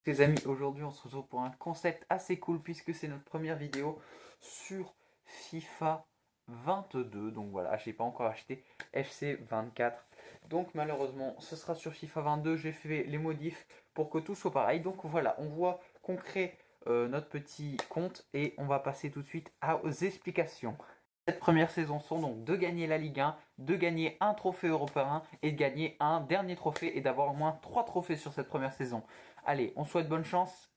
Les amis, aujourd'hui on se retrouve pour un concept assez cool puisque c'est notre première vidéo sur FIFA 22. Donc voilà, j'ai pas encore acheté FC 24. Donc malheureusement ce sera sur FIFA 22. J'ai fait les modifs pour que tout soit pareil. Donc voilà, on voit qu'on crée notre petit compte et on va passer tout de suite aux explications. Cette première saison sont donc de gagner la Ligue 1, de gagner un trophée européen et de gagner un dernier trophée et d'avoir au moins 3 trophées sur cette première saison. Allez, on souhaite bonne chance.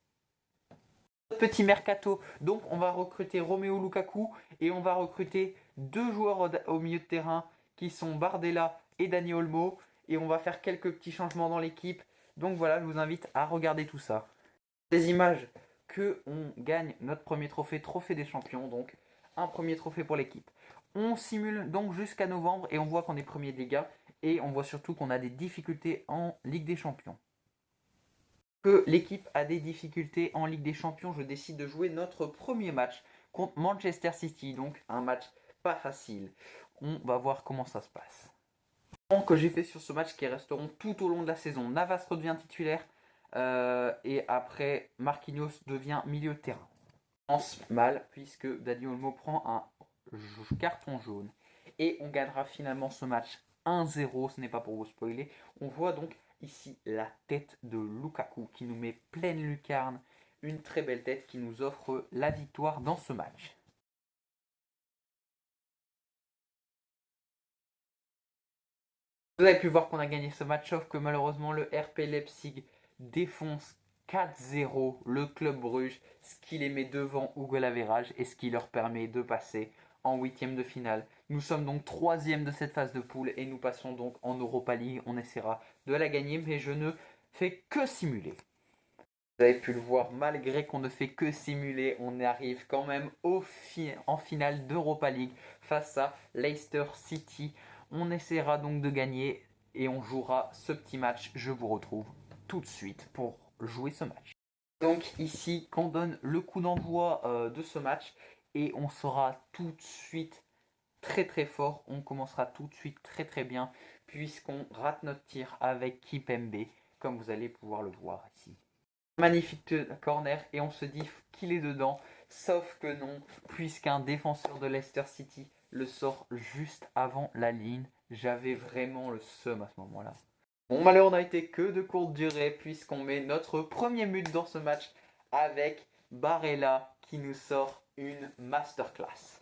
Petit mercato, donc on va recruter Romelu Lukaku et on va recruter deux joueurs au milieu de terrain qui sont Bardella et Dani Olmo et on va faire quelques petits changements dans l'équipe. Donc voilà, je vous invite à regarder tout ça. Des images que on gagne notre premier trophée, trophée des champions, donc un premier trophée pour l'équipe. On simule donc jusqu'à novembre et on voit qu'on est premier de Liga et on voit surtout qu'on a des difficultés en Ligue des Champions. Que l'équipe a des difficultés en Ligue des Champions, je décide de jouer notre premier match contre Manchester City, donc un match pas facile. On va voir comment ça se passe. Que j'ai fait sur ce match qui resteront tout au long de la saison. Navas redevient titulaire et après Marquinhos devient milieu de terrain. Pense mal puisque Dani Olmo prend un carton jaune et on gagnera finalement ce match 1-0, ce n'est pas pour vous spoiler. On voit donc ici la tête de Lukaku qui nous met pleine lucarne, une très belle tête qui nous offre la victoire dans ce match. Vous avez pu voir qu'on a gagné ce match, sauf que malheureusement le RP Leipzig défonce 4-0 le club Bruges, ce qui les met devant Hugo Laverage et ce qui leur permet de passer en huitième de finale. Nous sommes donc troisième de cette phase de poule et nous passons donc en Europa League. On essaiera de la gagner, mais je ne fais que simuler. Vous avez pu le voir, malgré qu'on ne fait que simuler, on arrive quand même en finale d'Europa League face à Leicester City. On essaiera donc de gagner et on jouera ce petit match. Je vous retrouve tout de suite pour jouer ce match. Donc ici, qu'on donne le coup d'envoi de ce match et on sera tout de suite très très fort. On commencera tout de suite très très bien puisqu'on rate notre tir avec Kipembe, comme vous allez pouvoir le voir ici. Magnifique corner et on se dit qu'il est dedans, sauf que non, puisqu'un défenseur de Leicester City le sort juste avant la ligne. J'avais vraiment le seum à ce moment-là. Bon, malheur n'a été que de courte durée puisqu'on met notre premier but dans ce match avec Barella qui nous sort une masterclass.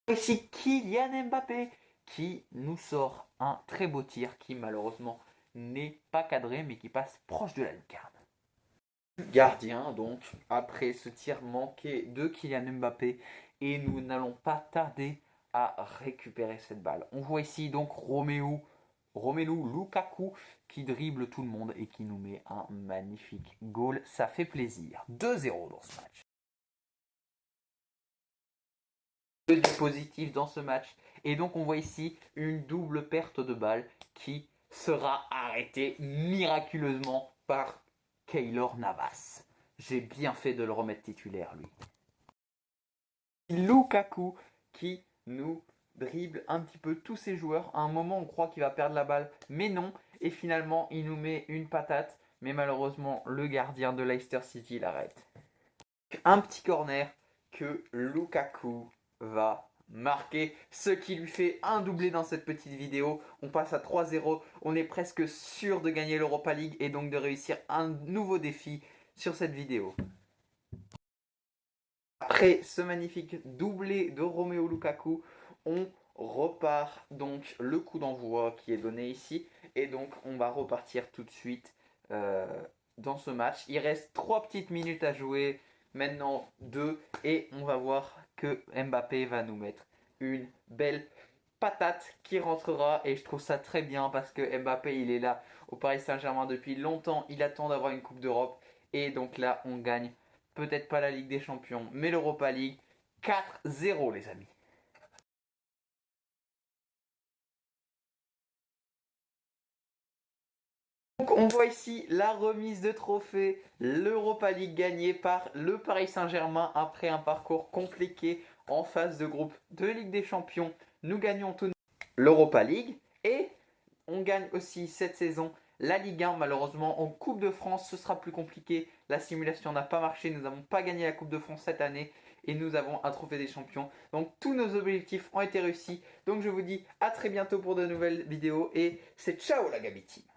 Ici Kylian Mbappé qui nous sort un très beau tir qui malheureusement n'est pas cadré mais qui passe proche de la lucarne. Gardien donc après ce tir manqué de Kylian Mbappé et nous n'allons pas tarder à récupérer cette balle. On voit ici donc Romelu Lukaku qui dribble tout le monde et qui nous met un magnifique goal. Ça fait plaisir. 2-0 dans ce match. Du positif dans ce match. Et donc on voit ici une double perte de balle qui sera arrêtée miraculeusement par Keylor Navas. J'ai bien fait de le remettre titulaire lui. Lukaku qui nous dribble un petit peu tous ses joueurs. À un moment on croit qu'il va perdre la balle, mais non. Et finalement il nous met une patate. Mais malheureusement le gardien de Leicester City l'arrête. Un petit corner que Lukaku va marquer, ce qui lui fait un doublé dans cette petite vidéo. On passe à 3-0, on est presque sûr de gagner l'Europa League et donc de réussir un nouveau défi sur cette vidéo. Après ce magnifique doublé de Romelu Lukaku, on repart donc le coup d'envoi qui est donné ici et donc on va repartir tout de suite dans ce match. Il reste 3 petites minutes à jouer, maintenant 2 et on va voir que Mbappé va nous mettre une belle patate qui rentrera et je trouve ça très bien parce que Mbappé il est là au Paris Saint-Germain depuis longtemps, il attend d'avoir une Coupe d'Europe et donc là on gagne peut-être pas la Ligue des Champions mais l'Europa League. 4-0 les amis. Donc on voit ici la remise de trophée, l'Europa League gagnée par le Paris Saint-Germain après un parcours compliqué en phase de groupe de Ligue des Champions. Nous gagnons tout l'Europa League et on gagne aussi cette saison la Ligue 1. Malheureusement, en Coupe de France, ce sera plus compliqué. La simulation n'a pas marché. Nous n'avons pas gagné la Coupe de France cette année. Et nous avons un trophée des champions. Donc tous nos objectifs ont été réussis. Donc je vous dis à très bientôt pour de nouvelles vidéos. Et c'est ciao la Gabi Team.